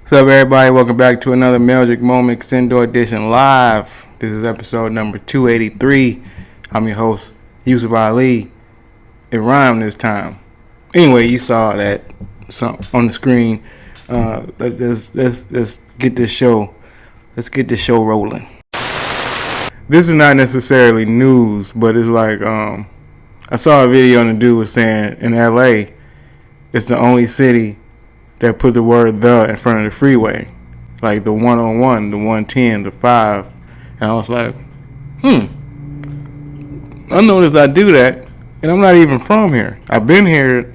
What's up, everybody? Welcome back to another Meldrick Moment Extendo Edition Live. This is episode number 283. I'm your host, Yusuf Ali. It rhymed this time. Anyway, you saw that on the screen. Let's get this show. Let's get this show rolling. This is not necessarily news, but it's like I saw a video and the dude was saying in LA, it's the only city that put the word "the" in front of the freeway, like the 101, the 110, the 5. And I was like, I noticed I do that, and I'm not even from here. I've been here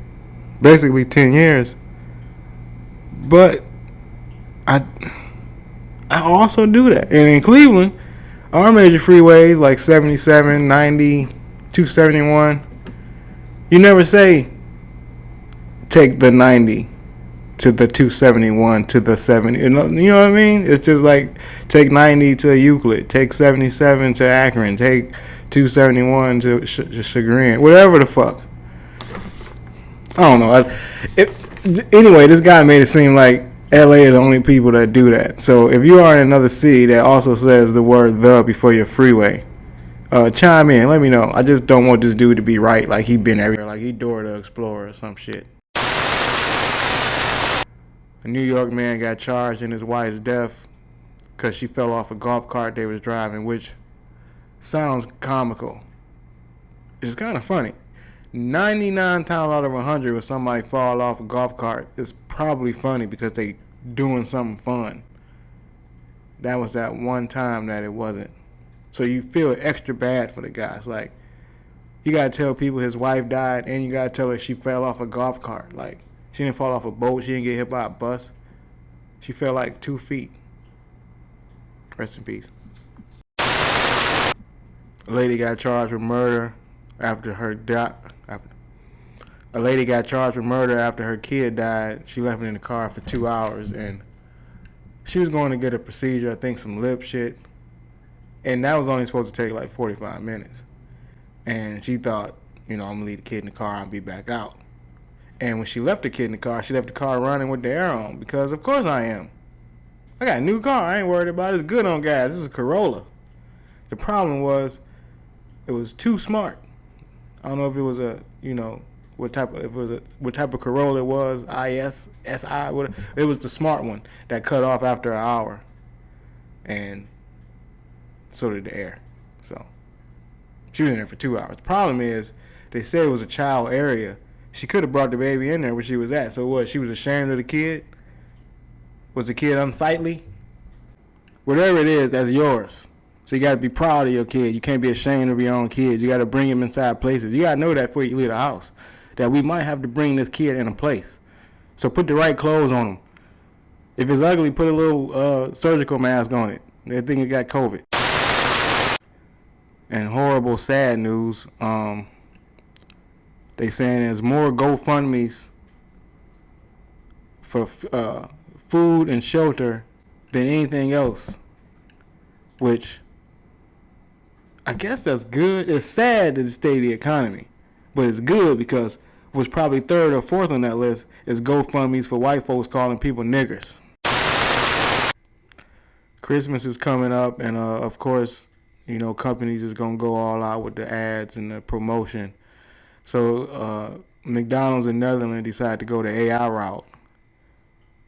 basically 10 years, but I also do that. And in Cleveland, our major freeways like 77, 90, 271, you never say take the 90 to the 271 to the 70. You know what I mean? It's just like take 90 to Euclid, take 77 to Akron, take 271 to Chagrin, whatever the fuck. I don't know. Anyway, this guy made it seem like LA are the only people that do that. So if you are in another city that also says the word "the" before your freeway, chime in. Let me know. I just don't want this dude to be right, like he been everywhere, like he Dora the Explorer or some shit. A New York man got charged in his wife's death because she fell off a golf cart they was driving, which sounds comical. It's kind of funny. 99 times out of 100 when somebody fall off a golf cart, it's probably funny because they doing something fun. That was that one time that it wasn't. So you feel extra bad for the guy. It's like, you got to tell people his wife died and you got to tell her she fell off a golf cart. Like, she didn't fall off a boat. She didn't get hit by a bus. She fell like 2 feet. Rest in peace. A lady got charged with murder after her kid died. She left it in the car for 2 hours, and she was going to get a procedure, I think some lip shit, and that was only supposed to take like 45 minutes. And she thought, I'm gonna leave the kid in the car, I'll be back out. And when she left the kid in the car, she left the car running with the air on, because of course I am. I got a new car, I ain't worried about it. It's good on gas. This is a Corolla. The problem was, it was too smart. I don't know if it was what type of Corolla it was, IS, SI, whatever. It was the smart one that cut off after an hour. And so did the air. So she was in there for 2 hours. The problem is, they said it was a child area. She could have brought the baby in there where she was at. So what? She was ashamed of the kid? Was the kid unsightly? Whatever it is, that's yours. So you got to be proud of your kid. You can't be ashamed of your own kid. You got to bring him inside places. You got to know that before you leave the house, that we might have to bring this kid in a place. So put the right clothes on him. If it's ugly, put a little surgical mask on it. They think it got COVID. And horrible, sad news. They saying there's more GoFundMes for food and shelter than anything else, which I guess that's good. It's sad to the state of the economy, but it's good because what's probably third or fourth on that list is GoFundMes for white folks calling people niggers. Christmas is coming up, and of course, companies is gonna go all out with the ads and the promotion. So McDonald's in Netherlands decided to go the AI route,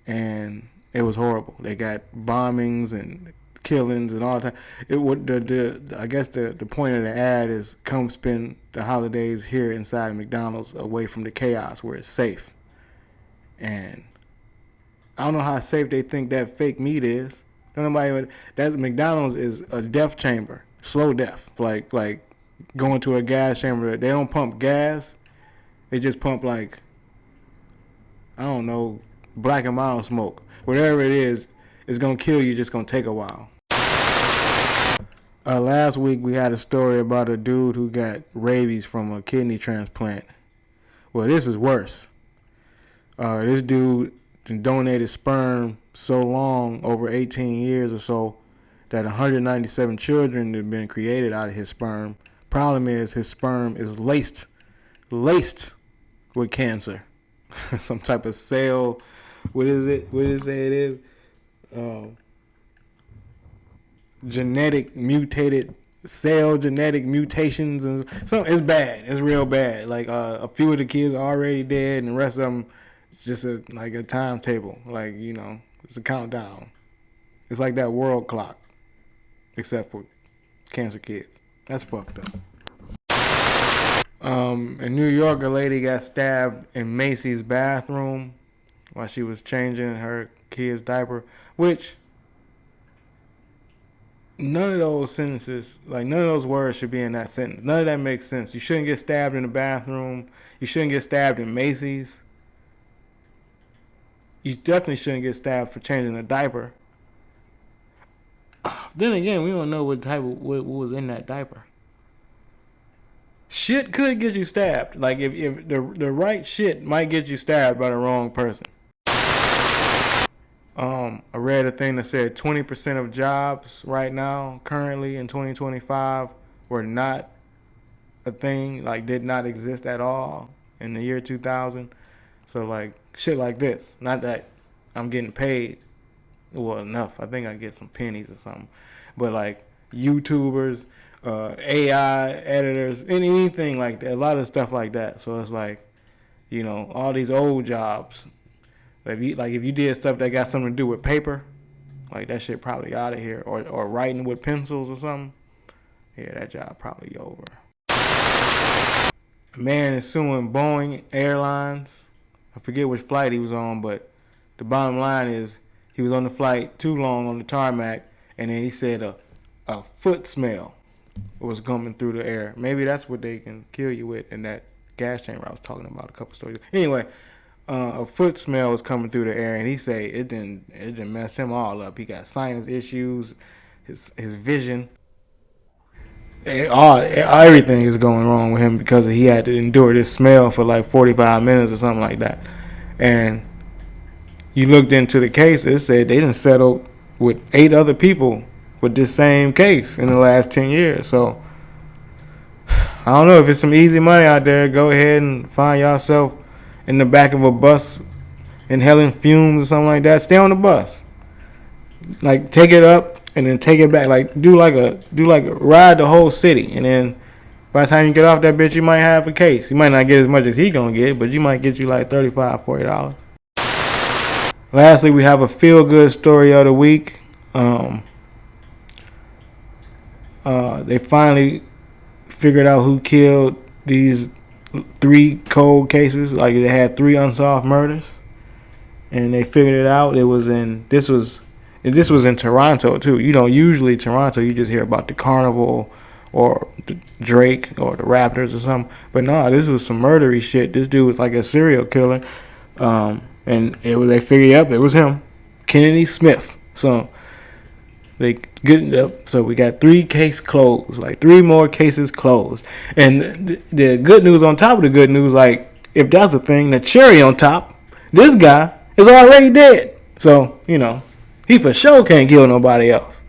and it was horrible. They got bombings and killings and all that. I guess the point of the ad is come spend the holidays here inside McDonald's, away from the chaos, where it's safe. And I don't know how safe they think that fake meat is. That McDonald's is a death chamber, slow death, like going to a gas chamber. They don't pump gas. They just pump black and mild smoke. Whatever it is, it's going to kill you. Just going to take a while. Last week we had a story about a dude who got rabies from a kidney transplant. Well, this is worse. This dude donated sperm so long, over 18 years or so, that 197 children have been created out of his sperm. Problem is, his sperm is laced with cancer. Some type of cell. What is it? What did it say it is? genetic mutations, and so it's bad. It's real bad. Like a few of the kids are already dead, and the rest of them just like a timetable. Like it's a countdown. It's like that world clock, except for cancer kids. That's fucked up. In New York, a lady got stabbed in Macy's bathroom while she was changing her kid's diaper, which none of those sentences, like none of those words should be in that sentence. None of that makes sense. You shouldn't get stabbed in the bathroom. You shouldn't get stabbed in Macy's. You definitely shouldn't get stabbed for changing a diaper. Then again, we don't know what was in that diaper. Shit could get you stabbed. Like if the right shit might get you stabbed by the wrong person. I read a thing that said 20% of jobs right now, currently in 2025, were not a thing, like did not exist at all in the year 2000. So like shit like this. Not that I'm getting paid well enough. I think I get some pennies or something. But like YouTubers, AI editors, anything like that. A lot of stuff like that. So it's like, all these old jobs. If you did stuff that got something to do with paper, like that shit probably out of here. Or writing with pencils or something. Yeah, that job probably over. A man is suing Boeing Airlines. I forget which flight he was on, but the bottom line is he was on the flight too long on the tarmac, and then he said a foot smell was coming through the air. Maybe that's what they can kill you with in that gas chamber I was talking about a couple stories. Anyway, a foot smell was coming through the air, and he said it didn't mess him all up. He got sinus issues, his vision. Everything is going wrong with him because he had to endure this smell for like 45 minutes or something like that. And you looked into the case, it said they didn't settle with 8 other people with this same case in the last 10 years. So I don't know if it's some easy money out there. Go ahead and find yourself in the back of a bus inhaling fumes or something like that. Stay on the bus. Like take it up and then take it back. Like do like a ride the whole city, and then by the time you get off that bitch, you might have a case. You might not get as much as he gonna get, but you might get you like $35, $40. Lastly, we have a feel-good story of the week. They finally figured out who killed these 3 cold cases. Like they had 3 unsolved murders, and they figured it out. This was in Toronto too. Usually Toronto, you just hear about the carnival or the Drake or the Raptors or something. But no, this was some murdery shit. This dude was like a serial killer. And they figured out it was him, Kennedy Smith. So so we got 3 cases closed, like 3 more cases closed. And the good news on top of the good news, like if that's a thing, the cherry on top, this guy is already dead. So he for sure can't kill nobody else.